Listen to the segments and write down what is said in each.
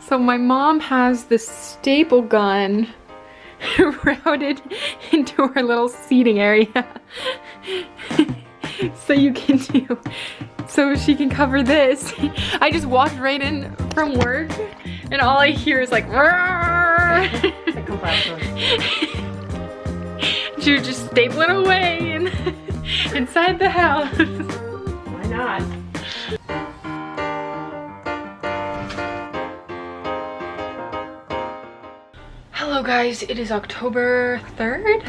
So my mom has this staple gun routed into her little seating area. So she can cover this. I just walked right in from work and all I hear is like she was just stapling away inside the house. Why not? Hello guys, it is October 3rd.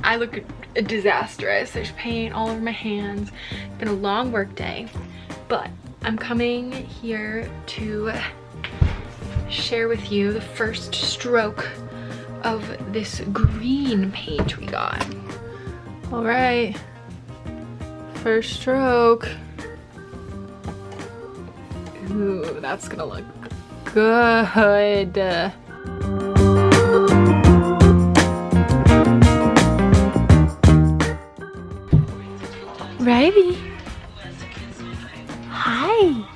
I look disastrous. There's paint all over my hands. It's been a long work day, but I'm coming here to share with you the first stroke of this green paint we got. All right, first stroke. Ooh, that's gonna look good. Riley. Hi.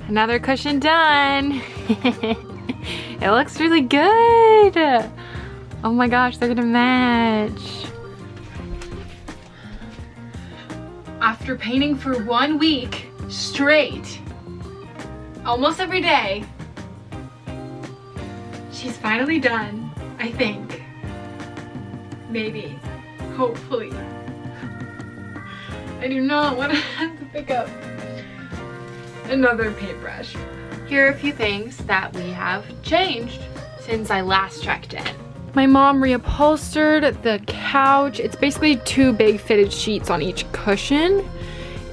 Another cushion done. It looks really good. Oh my gosh, they're gonna match. After painting for 1 week straight, almost every day, she's finally done, I think. Maybe, hopefully. I do not want to have to pick up another paintbrush. Here are a few things that we have changed since I last checked in. My mom reupholstered the couch. It's basically 2 big fitted sheets on each cushion,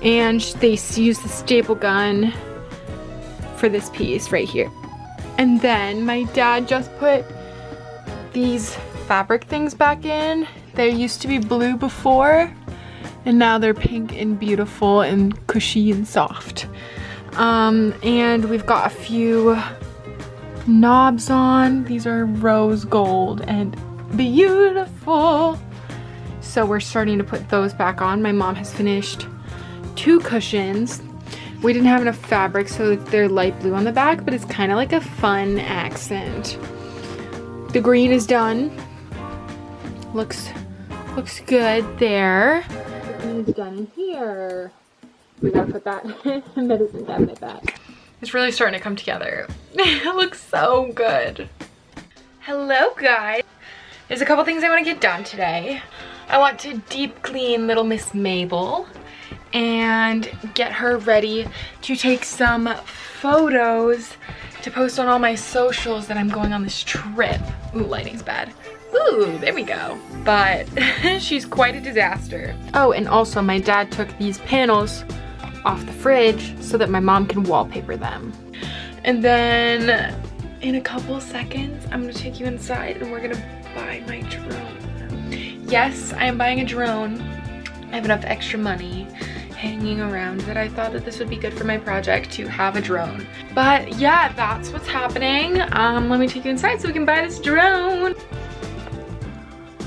and they used the staple gun for this piece right here. And then my dad just put these fabric things back in. They used to be blue before, and now they're pink and beautiful and cushy and soft. And we've got a few knobs on. These are rose gold and beautiful. So we're starting to put those back on. My mom has finished 2 cushions. We didn't have enough fabric, so they're light blue on the back, but it's kind of like a fun accent. The green is done. Looks good there. The green is done in here. We gotta put that medicine cabinet back. It's really starting to come together. It looks so good. Hello guys. There's a couple things I want to get done today. I want to deep clean little Miss Mabel and get her ready to take some photos to post on all my socials that I'm going on this trip. Ooh, lighting's bad. Ooh, there we go. But she's quite a disaster. Oh, and also my dad took these panels off the fridge so that my mom can wallpaper them. And then in a couple seconds, I'm gonna take you inside and we're gonna buy my drone. Yes, I am buying a drone. I have enough extra money hanging around that I thought that this would be good for my project to have a drone. But yeah, that's what's happening. Let me take you inside so we can buy this drone.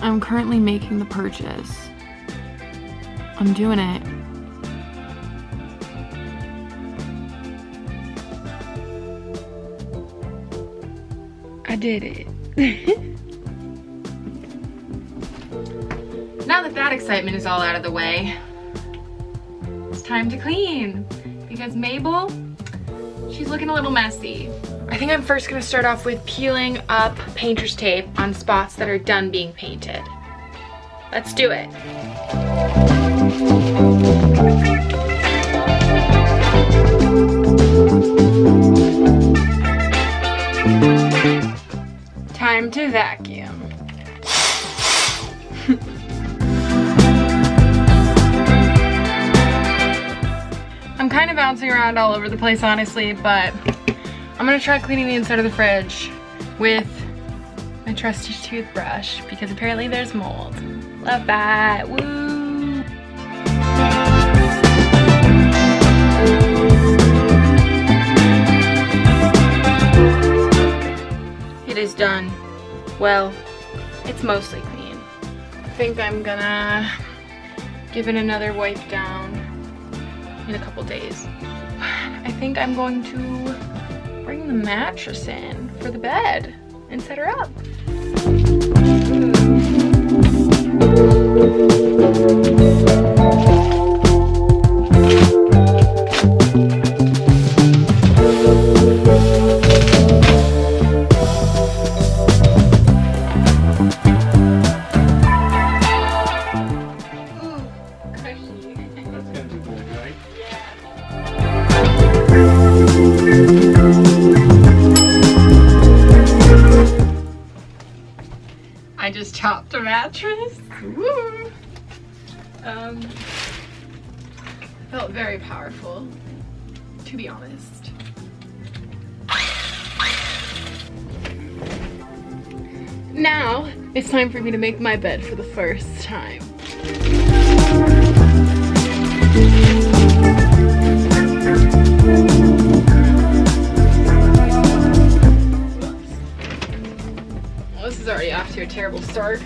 I'm currently making the purchase. I'm doing it. I did it. Now that that excitement is all out of the way, it's time to clean. Because Mabel, she's looking a little messy. I think I'm first gonna start off with peeling up painter's tape on spots that are done being painted. Let's do it. Time to vacuum. I'm kind of bouncing around all over the place, honestly, but I'm gonna try cleaning the inside of the fridge with my trusty toothbrush because apparently there's mold. Love that, woo! It is done. Well, it's mostly clean. I think I'm gonna give it another wipe down in a couple days. I think I'm going to bring the mattress in for the bed and set her up. I just chopped a mattress. Woo! Felt very powerful, to be honest. Now it's time for me to make my bed for the first time. Well, this is already off to a terrible start.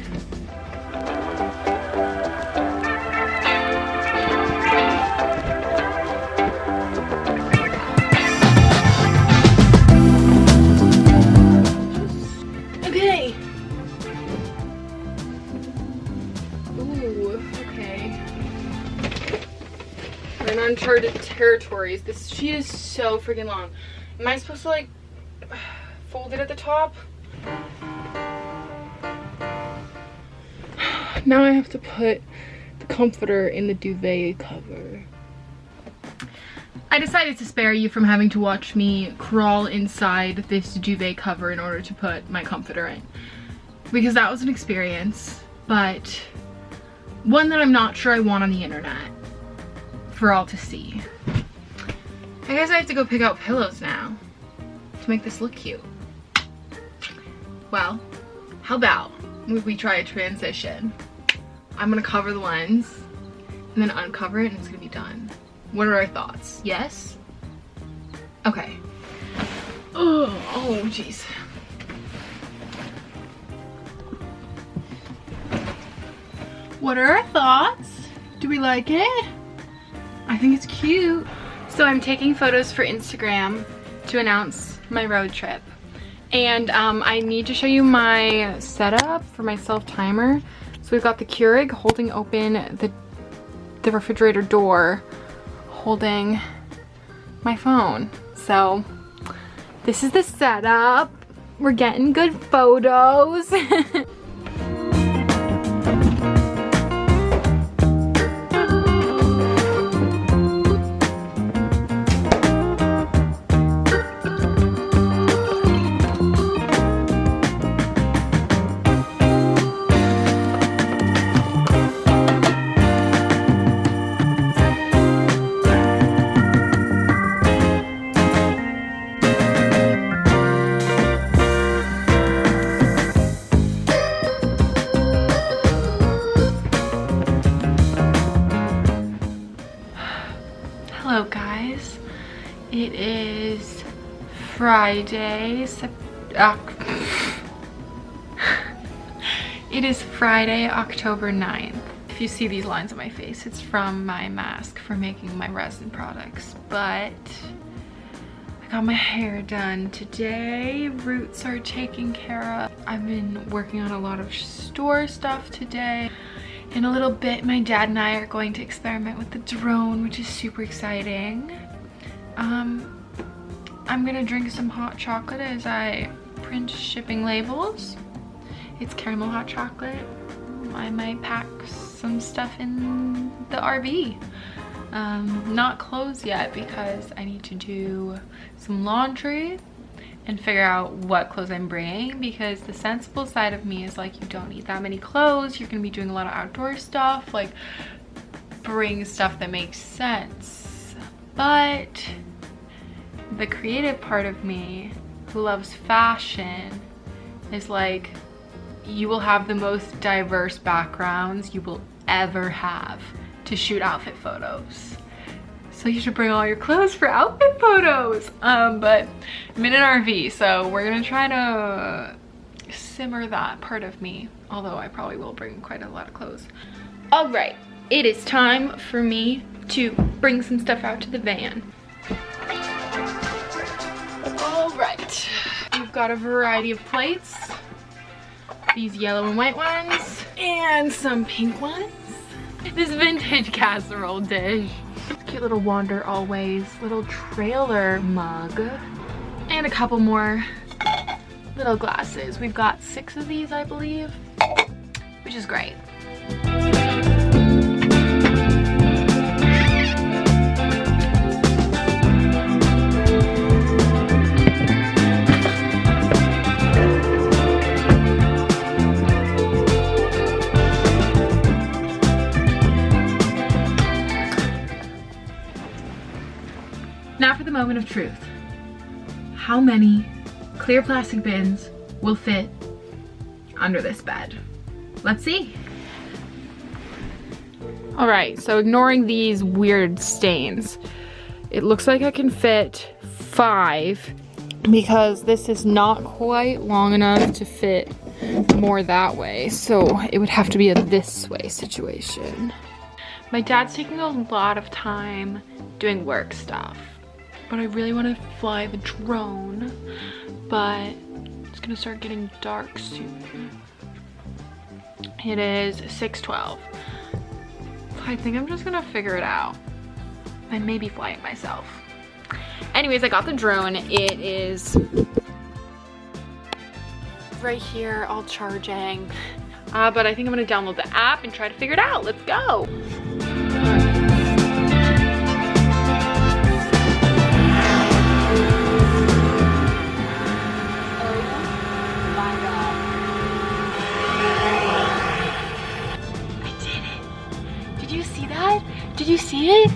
Okay. Ooh, okay. We're in uncharted territories. This sheet is so freaking long. Am I supposed to like fold it at the top? Now I have to put the comforter in the duvet cover. I decided to spare you from having to watch me crawl inside this duvet cover in order to put my comforter in. Because that was an experience, but one that I'm not sure I want on the internet for all to see. I guess I have to go pick out pillows now to make this look cute. Well, how about we try a transition? I'm gonna cover the lens and then uncover it and it's gonna be done. What are our thoughts? Yes? Okay. Oh, jeez. What are our thoughts? Do we like it? I think it's cute. So I'm taking photos for Instagram to announce my road trip. And I need to show you my setup for my self-timer. So we've got the Keurig holding open the refrigerator door, holding my phone. So this is the setup. We're getting good photos. Hello guys, it is Friday, it is Friday, October 9th. If you see these lines on my face, it's from my mask for making my resin products, but I got my hair done today. Roots are taken care of. I've been working on a lot of store stuff today. In a little bit, my dad and I are going to experiment with the drone, which is super exciting. I'm gonna drink some hot chocolate as I print shipping labels. It's caramel hot chocolate. I might pack some stuff in the RV. Not clothes yet because I need to do some laundry and figure out what clothes I'm bringing, because the sensible side of me is like, you don't need that many clothes, you're gonna be doing a lot of outdoor stuff, like bring stuff that makes sense. But the creative part of me who loves fashion is like, you will have the most diverse backgrounds you will ever have to shoot outfit photos. So you should bring all your clothes for outfit photos. But I'm in an RV, so we're gonna try to simmer that part of me. Although I probably will bring quite a lot of clothes. All right, it is time for me to bring some stuff out to the van. All right, we've got a variety of plates. These yellow and white ones, and some pink ones. This vintage casserole dish. Cute little Wander Always little trailer mug. And a couple more little glasses. We've got 6 of these, I believe, which is great. Now for the moment of truth. How many clear plastic bins will fit under this bed? Let's see. All right, so ignoring these weird stains, it looks like I can fit 5 because this is not quite long enough to fit more that way. So it would have to be a this way situation. My dad's taking a lot of time doing work stuff, but I really want to fly the drone, but it's gonna start getting dark soon. It is 6:12. I think I'm just gonna figure it out and maybe fly it myself. Anyways, I got the drone. It is right here, all charging. But I think I'm gonna download the app and try to figure it out. Let's go. Did you see it?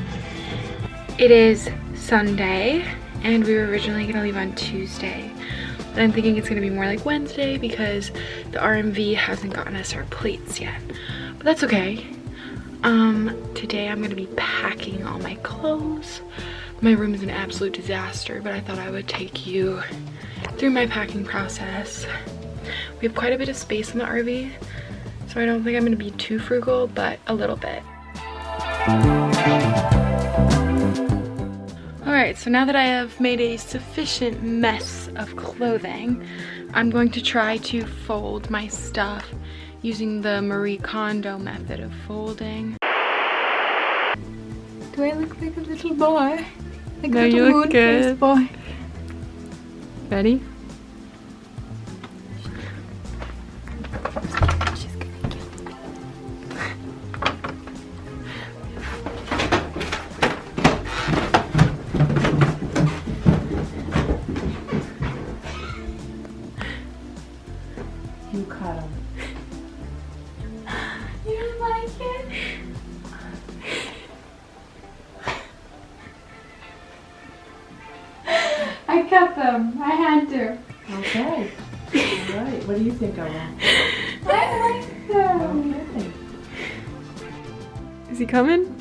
It is Sunday, and we were originally gonna leave on Tuesday. But I'm thinking it's gonna be more like Wednesday because the RMV hasn't gotten us our plates yet. But that's okay. Today I'm gonna be packing all my clothes. My room is an absolute disaster, but I thought I would take you through my packing process. We have quite a bit of space in the RV, so I don't think I'm gonna be too frugal, but a little bit. Alright, so now that I have made a sufficient mess of clothing, I'm going to try to fold my stuff using the Marie Kondo method of folding. Do I look like a little boy? Like No, you look good. Boy. Ready? You cut them. You don't like it? I cut them. I had to. Okay. All right. What do you think I want? I like them. Okay. Is he coming?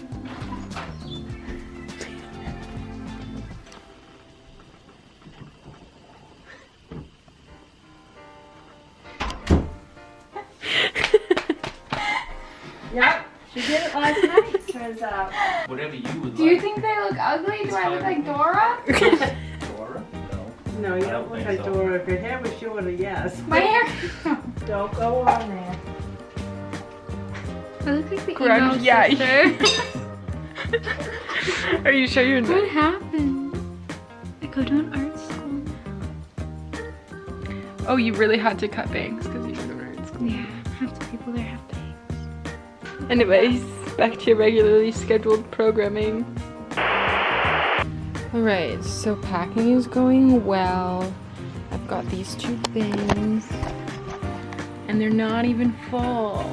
Yep. She did it last night, turns out. Whatever you would Do you think they look ugly? Do I look like Dora? Dora? No. No, you I don't look think like so. Dora. If your hair was shorter, yes. My hair. Don't go on there. I look like the Grunge, emo yeah. sister. Are you sure you're What not? happened? I go to an art school. Oh, you really had to cut bangs because you were in art school. Yeah, half the people there have bangs. Anyways, back to your regularly scheduled programming. Alright, so packing is going well. I've got these 2 things, and they're not even full.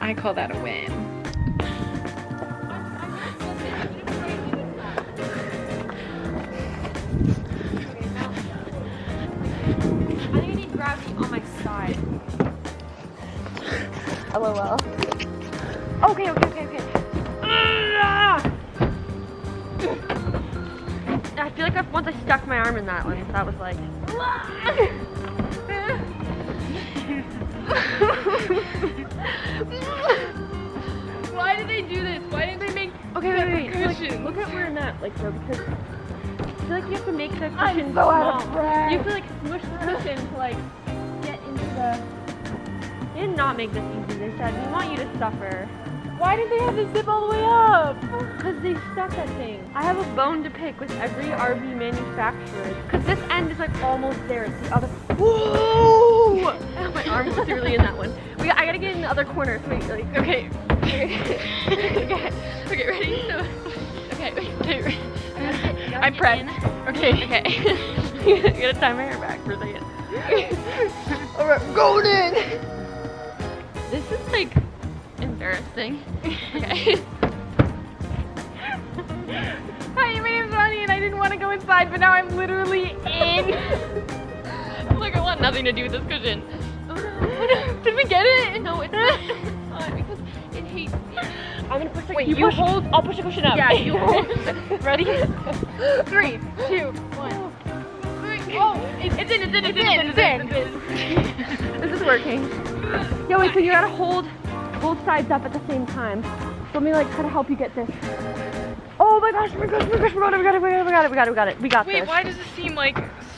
I call that a win. I think I need gravity on my side. side. LOL. Okay. I feel like once I stuck my arm in that one, that was like. Why did they do this? Why didn't they make Okay, wait. cushions? Look at where I'm at, like so, because I feel like you have to make the cushion I'm so small. out of breath. You have to like smush the cushion to like get into the. They did not make this easy. They said we want you to suffer. Why did they have to zip all the way up? Because they stuck that thing. I have a bone to pick with every RV manufacturer. Because this end is like almost there. It's the other. Whoa! Oh, my arm's literally in that one. I gotta get in the other corner. So wait, like, Okay. okay, ready? So, Okay, wait. I'm I'm prepped. Okay. I gotta tie my hair back for a second. Alright, golden! This is like embarrassing. Okay. Hi, my name's Roni and I didn't want to go inside, but now I'm literally in. Look, I want nothing to do with this cushion. Oh no. Did we get it? No, it's not because it hates me. I'm gonna push the Wait, you you push, hold- I'll push the cushion up. Yeah, you hold. Ready? 3, 2, 1. Oh, it's in. This is working. Yeah, wait, so you gotta hold both sides up at the same time. So let me like try to help you get this. Oh my gosh, we got it. We got Wait, this. why does it seem like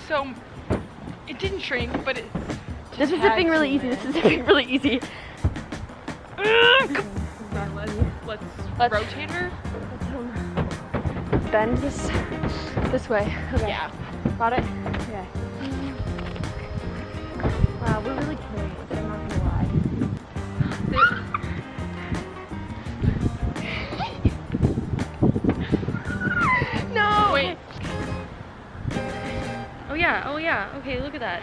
so... It didn't shrink, but it... This is had zipping really to. easy. This is zipping really easy. Let's rotate her. Bend this way. Okay. Yeah. Got it? Okay. Wow, we're really killing it, I'm not gonna lie. No! Wait. Oh yeah. Okay, look at that.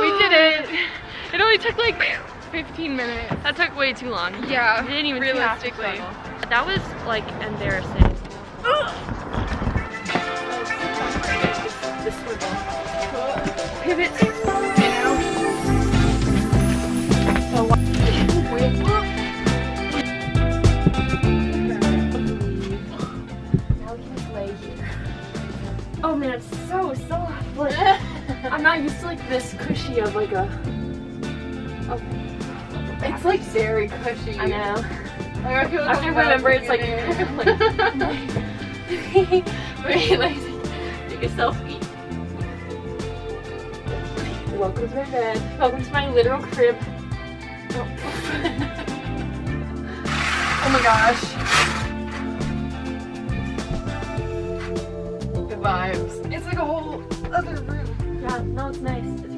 We did it! It only took like 15 minutes. That took way too long. Yeah, We didn't even realistically. have to struggle. That was like embarrassing. Pivot. Oh man, it's so soft. Like, I'm not used to like this cushy of like a. Oh. It's like very cushy. I know. I have I have to remember it's like. Wait, like, Take a selfie. welcome to my bed. Welcome to my literal crib. Oh, oh my gosh. The vibes. It's like a whole other room. Yeah, no, it's nice. It's